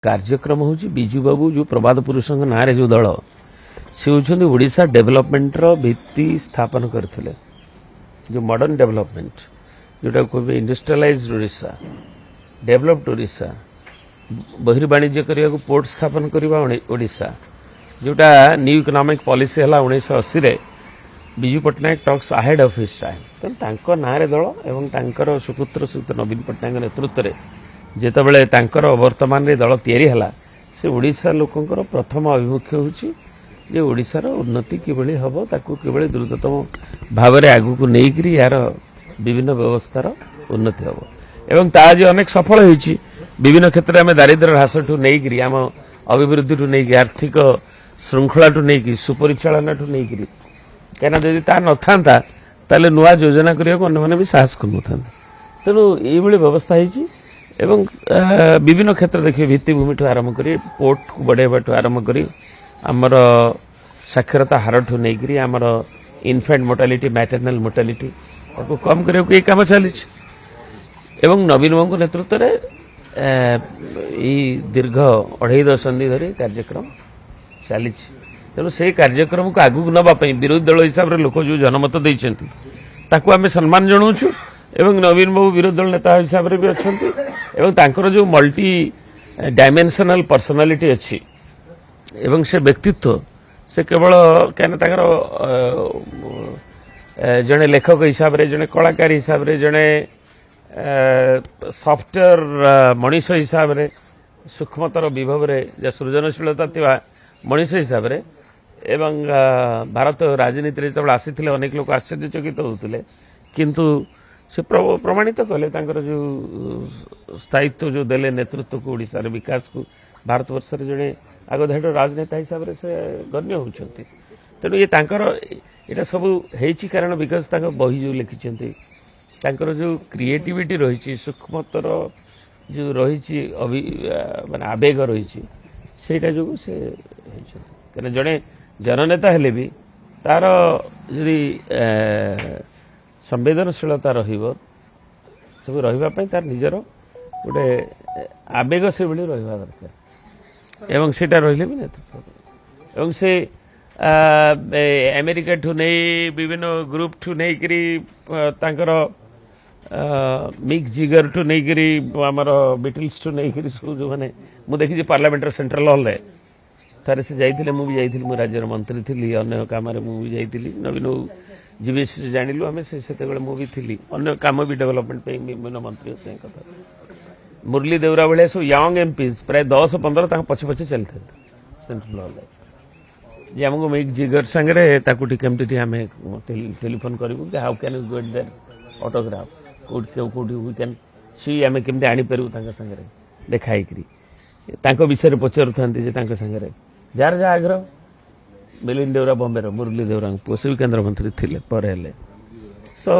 कार्यक्रम हूँ विजु बाबू जो प्रभात पुरुष ना जो दल सी हूँ ओडिशा डेवलपमेंट भित्ति स्थापन करते जो मॉडर्न डेवलपमेंट जोटा कहे इंडस्ट्रियलाइज्ड ओडिशा डेवलप्ड ओडिशा बहिर्वाणिज्य करने को पोर्ट स्थापन करने ओडिशा जोटा न्यू इकोनॉमिक पॉलिसी है 1980 Biju Patnaik talks ahead of his time तेणु ना दल एवं सुपुत्र श्री नवीन पट्टनायक नेतृत्व में जितेबाला वर्तमान दल या से ओडिशा लोकंर प्रथम अभिमुख्य होची ओडिशार उन्नति किभली हम ताकू किभली द्रुततम भाव में आगू नहीं यार विभिन्न व्यवस्थार उन्नति हम एवं ताज अनेक सफल होती विभिन्न क्षेत्र में दारिद्र्य ह्रास ठू नहीं आम अभिवृद्धि ठू नहीं आर्थिक श्रृंखला ठू नहीं सुपरिचालना ठू नहीं कहीं जदि ता न था नुआ योजना करने को अन्य भी साहस कर तेणु ये व्यवस्था होती एवं विभिन्न क्षेत्र देखिए भित्तिभूमि ठू आरंभ करी पोर्ट को बढ़ावा ठू आरंभ करी आमर साक्षरता हार ठू नहीं आमर इनफेंट मोर्टालिटी मैटरनाल मोर्टालिटी को कम करने को काम चली एवं नवीन बाबू नेतृत्व में दीर्घ 2.5 दशंधि धरी कार्यक्रम चली तेणु से कार्यक्रम को आगू नापी विरोधी दल हिसाब से लोक जो जनमत देते आम सम्मान जनाऊँ एवं नवीन बाबू विरोधी दल नेता हिसाब से भी अच्छा जो मल्टी डायमेंशनल पर्सनालिटी अच्छी एवं से व्यक्तित्व से केवल कहीं जड़े लेखक हिसाब से जड़े कलाकार हिसाब से जड़े सॉफ्टवेयर मनीष हिसाब से सूक्ष्मतर विभव में सृजनशीलता थी मनीष हिसाब से एवं भारत राजनीति जो आसी अनेक लोग आश्चर्यचकित होते किंतु से प्रमाणित कले जो स्थायित्व जो देले नेतृत्व को ओडिशा विकास को भारतवर्ष जड़े आगधाड़ी राजनेता हिसाब से गण्य होती तेणु ये यहाँ सब हो कारण बिकज बही जो लिखिं जो क्रिएटिविटी रही सूक्ष्मतर जो रही माने आवेग रही सेटा जो से कहीं जड़े जननेता हेले भी तार यदि संवेदनशीलता सब रही तार निजर गोटे आवेग से भाई रहा दरकार एवं सेटा रही भी नेतृत्व एवं से अमेरिका ठू नहीं विभिन्न ग्रुप ठू नहीं तांकर मिक जिगर ठू नहीं आमर बिटल्स ठू नहीं सब जो मैंने मुझे देखी पार्लियामेंट सेंट्रल हॉल रे तारे से जाइए मुझे जाइए मुझे राज्यर मंत्री थी अन्य काम मुझे जाइए नवीन जीवीएस जानिलु आम से मुझे थी अन्य काम भी डेवलपमेंट विभिन्न मंत्री होते कथा मुरली देवरा भाया सब यंग एमपीज प्राय 10-15 पछे पछे चलते सेंट्रल हॉल जे आमको मिक जिगर सांगे केमती आम टेलीफोन करूँ how can you get their autograph कौटी वी कैन सी आम केमती आनीपारू सांगे देखाई विषय पचारू था सांगे जार जहाँ आग्रह मिलिंद देवरा बॉम्बे मुरली देवरा पुओ से भी केन्द्र मंत्री थे पर सो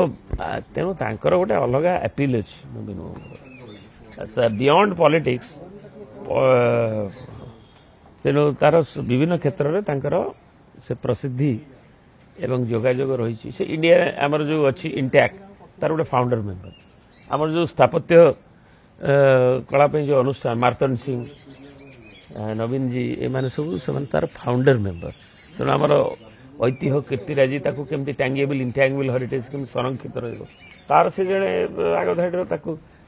तेणु गोटे अलग अपील अच्छी नवीन बाबू बियॉन्ड पॉलिटिक्स तेणु तार विभिन्न क्षेत्र में से प्रसिद्धि एवं जोगाजोग रही से इंडिया आमर जो अच्छी इंटैक्ट तार गोटे फाउंडर मेंबर आमर जो स्थापत्य कलाप जो अनुष्ठान मार्तन सिंह नवीन जी एम सब से तार फाउंडर मेंबर तेणु आमर ऐतिह्य कीर्तिराजी केमती टैंगेबल इंटैंगेबल हेरिटेज केमती संरक्षित रहा से जड़े आगधाड़ी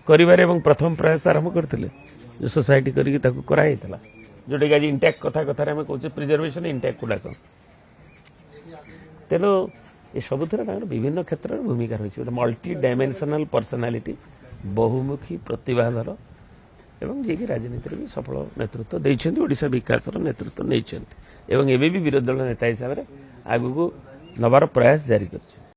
कर प्रथम प्रयास आरंभ करते सोसाइटी कराई जोटा कि आज इंटैक्ट कथा कथार आम कहे प्रिजर्वेशन इंटैक्ट गुड़ाक तेणु ये सबुथ विभिन्न क्षेत्र में भूमिका रही गोटे मल्टी डायमेंशनल पर्सनालिटी बहुमुखी प्रतिभाधर एवं जी राजनीति भी सफल नेतृत्व देते ओडिशा विकास नेतृत्व नहीं एवं एवं भी विरोधी दल नेता हिसाब से आगू नवार प्रयास जारी कर